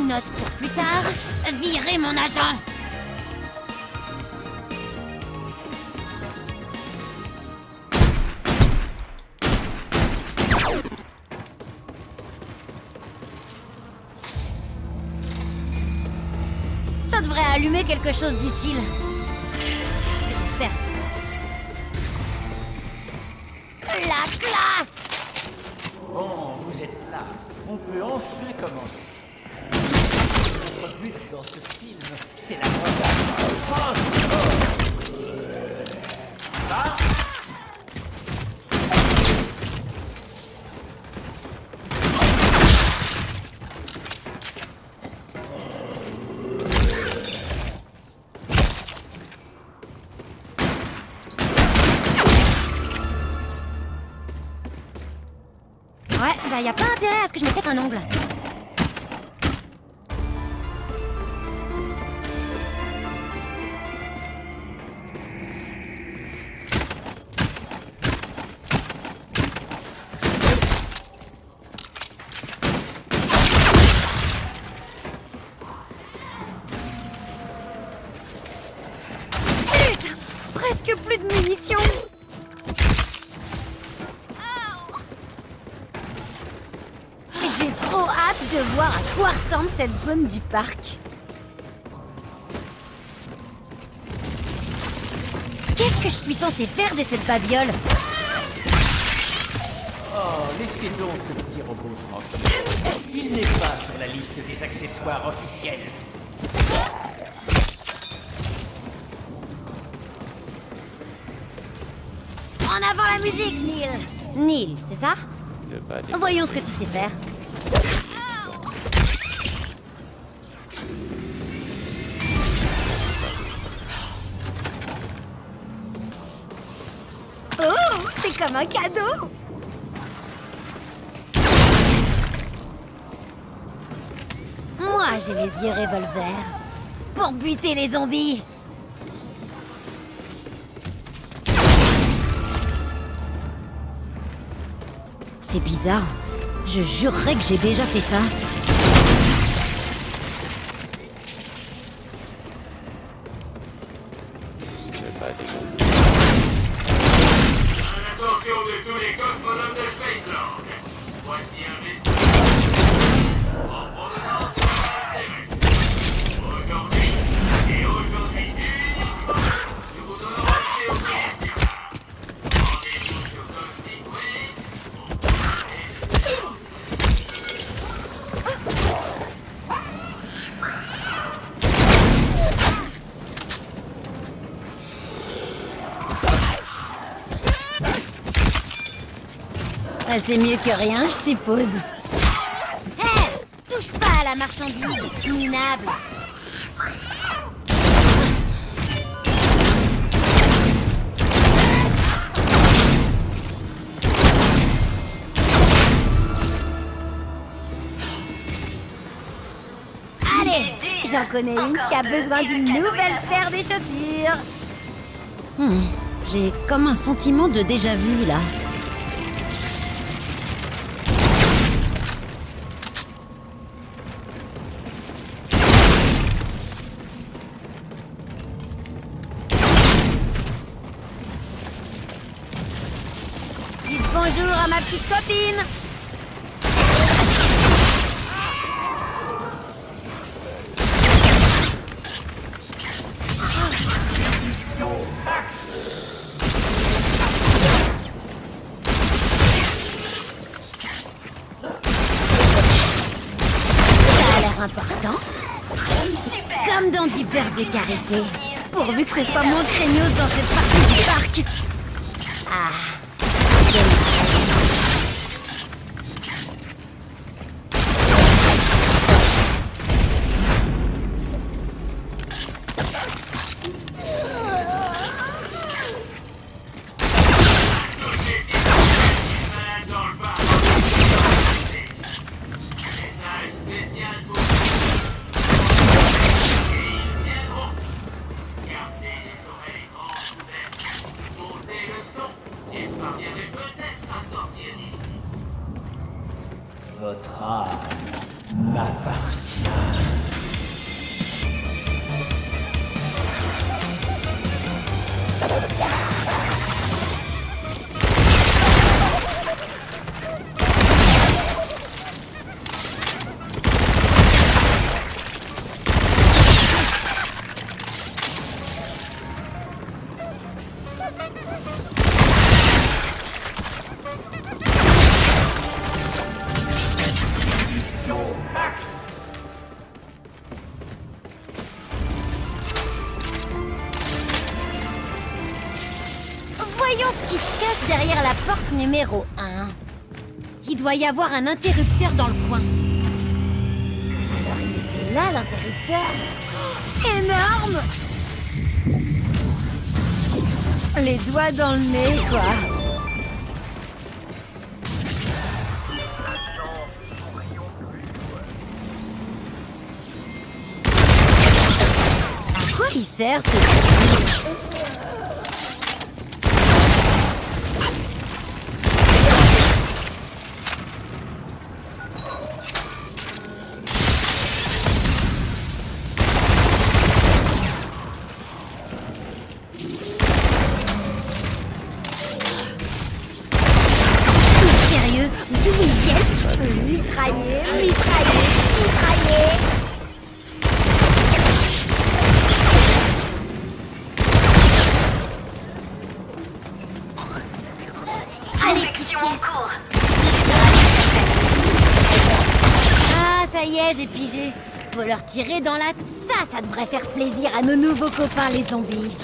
Note pour plus tard. Virez mon agent. Ça devrait allumer quelque chose d'utile. J'espère. La classe! Bon, vous êtes là. On peut enfin commencer. Notre but dans ce film, c'est la montagne. Ah! Ouais, bah y a pas intérêt à ce que je me pète un ongle. Putain, presque plus de munitions. J'ai trop hâte de voir à quoi ressemble cette zone du parc. Qu'est-ce que je suis censée faire de cette babiole? Oh, laissez donc ce petit robot tranquille. Il n'est pas sur la liste des accessoires officiels. En avant la musique, Neil! Neil, c'est ça? Voyons ce que tu sais faire. Oh, c'est comme un cadeau! Moi, j'ai les yeux revolver. Pour buter les zombies! C'est bizarre. Je jurerais que j'ai déjà fait ça. Attention de tous les cosmonautes de Spaceland. Voici un message en provenance de l'Intérêt. Aujourd'hui, et aujourd'hui uniquement, nous vous donnons accès au commercial. Rendez-vous sur Cosmic Wave. Ah, c'est mieux que rien, je suppose. Hé! Touche pas à la marchandise, minable! Allez! J'en connais une qui a besoin d'une nouvelle paire des chaussures! J'ai comme un sentiment de déjà-vu, là. Dites bonjour à ma petite copine! Ça a l'air important. Comme dans du beurre de karité. Pourvu que ce soit moins craignos dans cette partie du parc. Ah. Dans le bar. Message spécial pour vous. Et ils viendront. Gardez les oreilles grandes ouvertes. Montez le son et parviendrez peut-être à sortir d'ici. Votre âme m'appartient. Voyons ce qui se cache derrière la porte numéro 1. Il doit y avoir un interrupteur dans le coin. Alors il était là, l'interrupteur. Énorme! Les doigts dans le nez, quoi. À quoi il sert ce truc? Sérieux? D'où ils viennent? Mitrailler, mitrailler, mitrailler. Infection en cours. Ah, ça y est, j'ai pigé. Faut leur tirer dans la... Ça devrait faire plaisir à nos nouveaux copains, les zombies.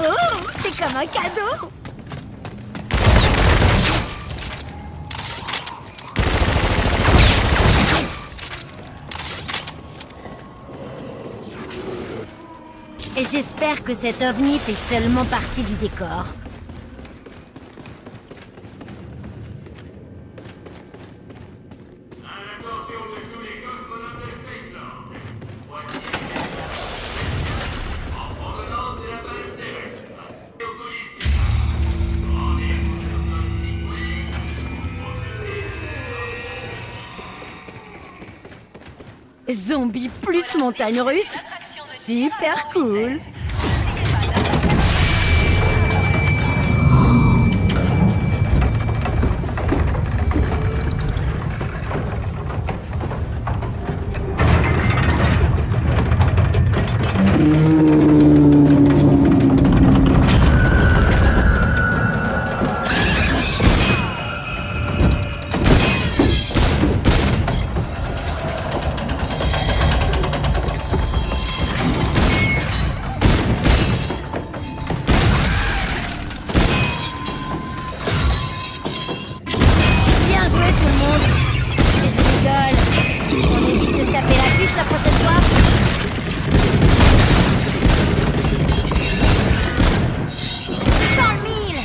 Oh, c'est comme un cadeau. Et j'espère que cet ovni fait seulement partie du décor. Zombie plus montagne russe, super cool. On évite de se taper l'affiche la prochaine fois. Dans le mille.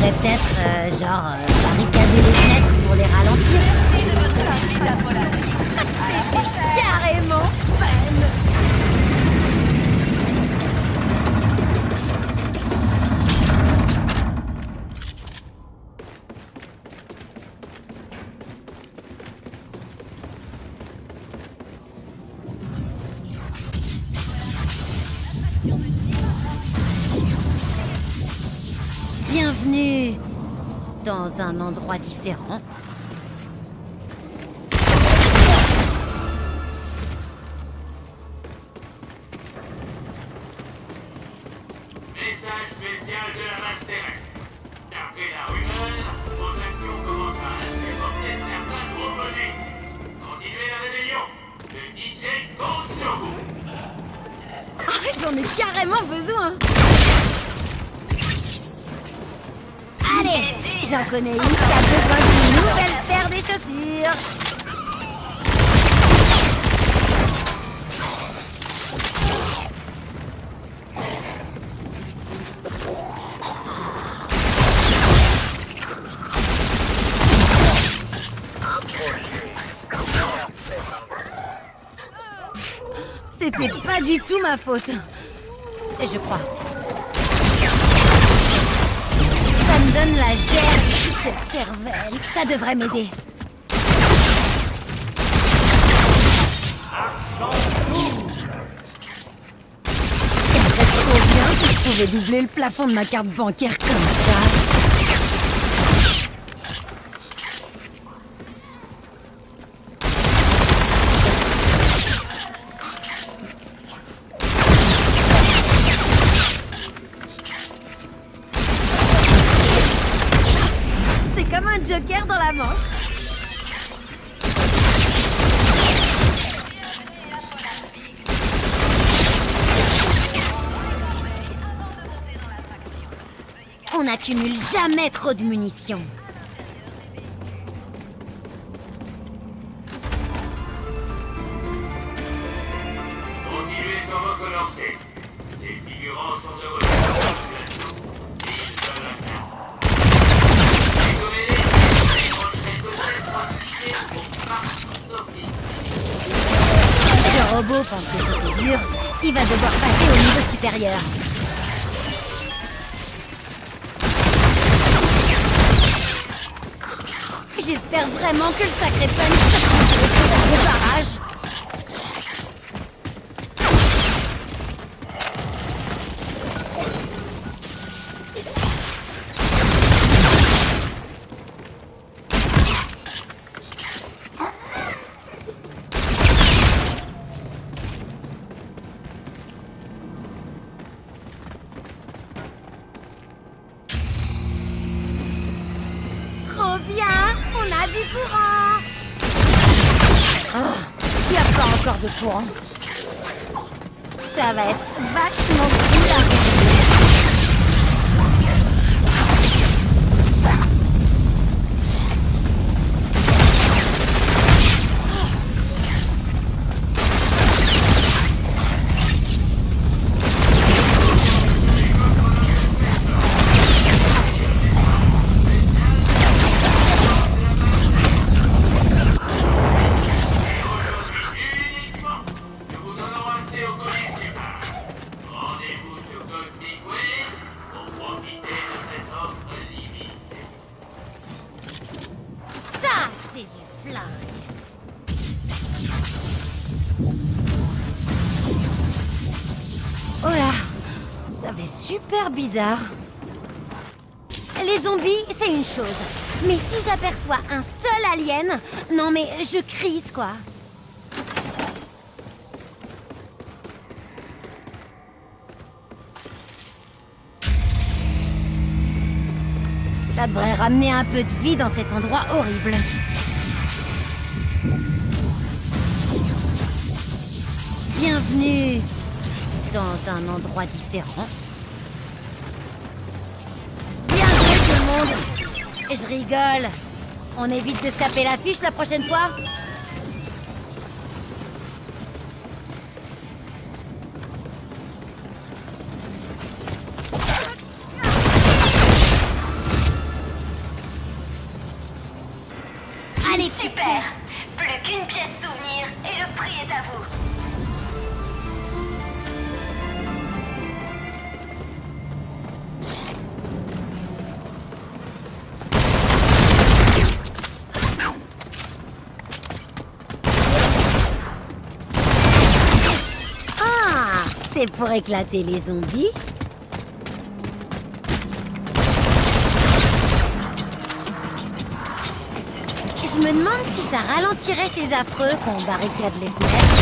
Peut-être, barricader les fenêtres pour les ralentir. Merci de votre visite à Polaris. À la prochaine. Carrément fun. Bienvenue dans un endroit différent. Message spécial de la Master. D'après la rumeur, vos actions commencent à influencer certains proposés. Continuez la rébellion. Le DJ compte sur vous. Ah, j'en ai carrément besoin. Allez, j'en connais une qui a besoin d'une nouvelle paire des chaussures. C'était pas du tout ma faute. Et je crois. me donne la gerbe, toute cette cervelle. Ça devrait m'aider. Ce serait trop bien si je pouvais doubler le plafond de ma carte bancaire comme ça. C'est comme un joker dans la manche. On n'accumule jamais trop de munitions. Continuez sur votre lancée. Les figurants sont de retour. Ils de la carte. Dégommez-les. Les prochaines peut-être appliquées au parc Sophie. Si ce robot pense que c'était dur, il va devoir passer au niveau supérieur. J'espère vraiment que le sacré punch se le barrage. Trop bien, on a du courant. Il n'y a pas encore de courant. Ça va être vachement cool à réaliser. Uniquement, nous vous donnons accès au communicable. Rendez-vous sur Cosmic Wave pour profiter de cette offre limitée. Ça, c'est du flingue. Oh là, ça fait super bizarre. Les zombies, c'est une chose. Mais si j'aperçois un seul alien, non mais je crise quoi. Ça devrait ramener un peu de vie dans cet endroit horrible. Bienvenue dans un endroit différent. Bienvenue tout le monde. Je rigole. On évite de se taper l'affiche la prochaine fois. Allez, Super. Plus qu'une pièce souvenir et le prix est à vous. Ah, c'est pour éclater les zombies. Je me demande si ça ralentirait ces affreux qu'on barricade les fenêtres.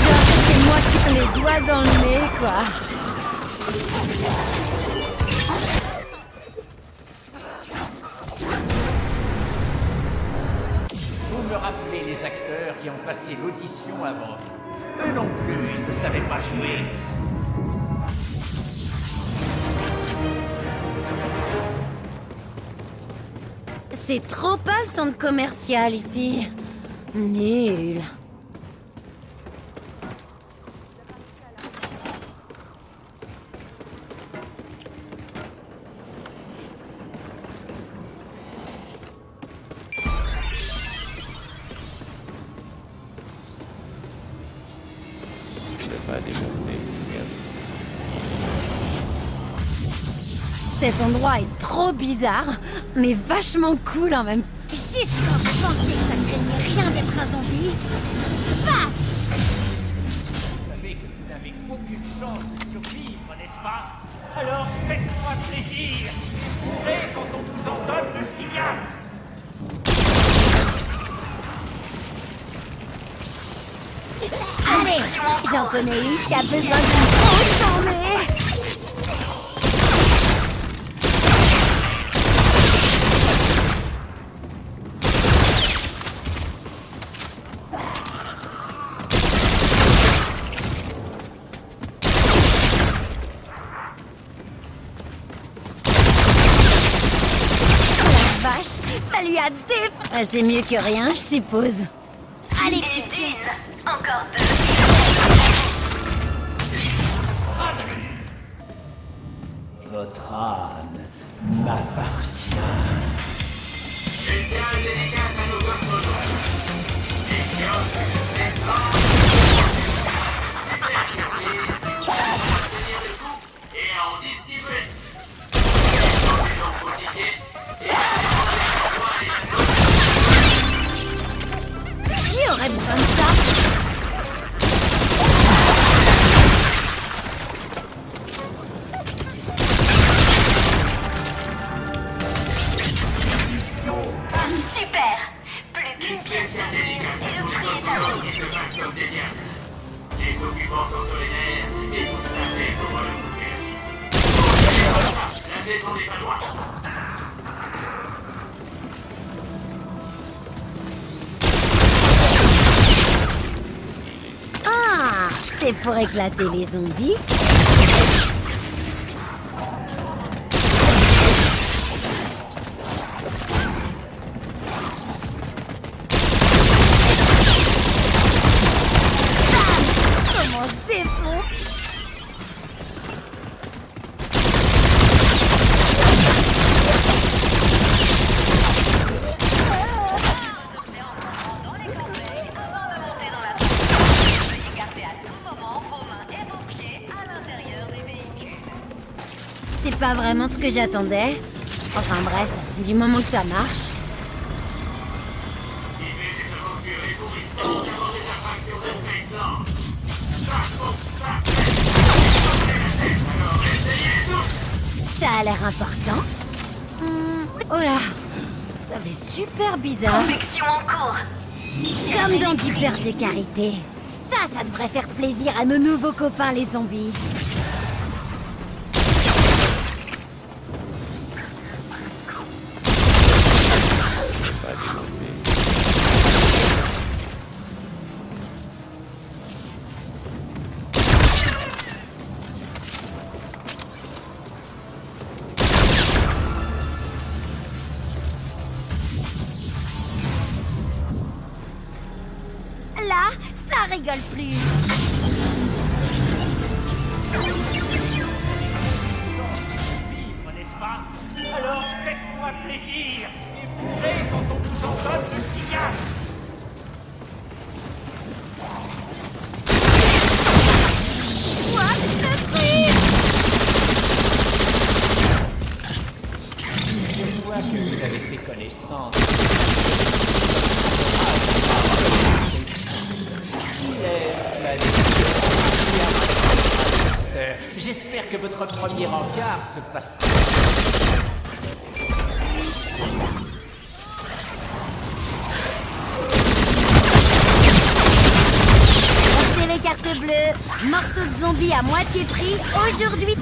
Genre, c'est moi qui ai les doigts dans le nez, quoi. Vous me rappelez les acteurs qui ont passé l'audition avant vous. Eux non plus, ils ne savaient pas jouer. C'est trop pas le centre commercial ici. Nul. Cet endroit est trop bizarre, mais vachement cool en même temps. Juste quand je pensais que ça ne craignait rien d'être un zombie. Paf! Vous savez que vous n'avez aucune chance de survivre, n'est-ce pas? Alors faites-moi plaisir. Et quand on vous en donne le signal. Allez, j'en connais une qui a besoin d'une grosse journée. Vache, ça lui a c'est mieux que rien, je suppose. Allez, Et d'une. Encore deux. Votre âme m'appartient. Spéciale dédicace à nos cosmonautes. Dédicace et à en distribuer. Dans les gens quotidiens et qui aurait besoin de ça? Super. Plus qu'une pièce sur l'île et le prix est à nous. qui se battent comme des diables. Les occupants sont sur les nerfs et vous savez comment le bouquet. La maison n'est pas loin. Ah, c'est pour éclater les zombies. Bam! Comment je défonce! Dans les corbeilles avant de monter dans la tour. Veuillez garder à tout moment vos mains et vos pieds à l'intérieur des véhicules. C'est pas vraiment ce que j'attendais. Enfin bref, du moment que ça marche. Ça a l'air important. Oh là, ça fait super bizarre. Convection en cours. Comme dans d'hyper-décarité. Ça devrait faire plaisir à nos nouveaux copains les zombies. Là, ça rigole plus. Vivre, n'est-ce pas? Alors faites-moi plaisir et bourrez quand on vous en donne le signal. Quoi? Détruire! Je vois que vous avez fait connaissance. J'espère que votre premier encart se passera. Achetez les cartes bleues. Morceau de zombie à moitié prix aujourd'hui.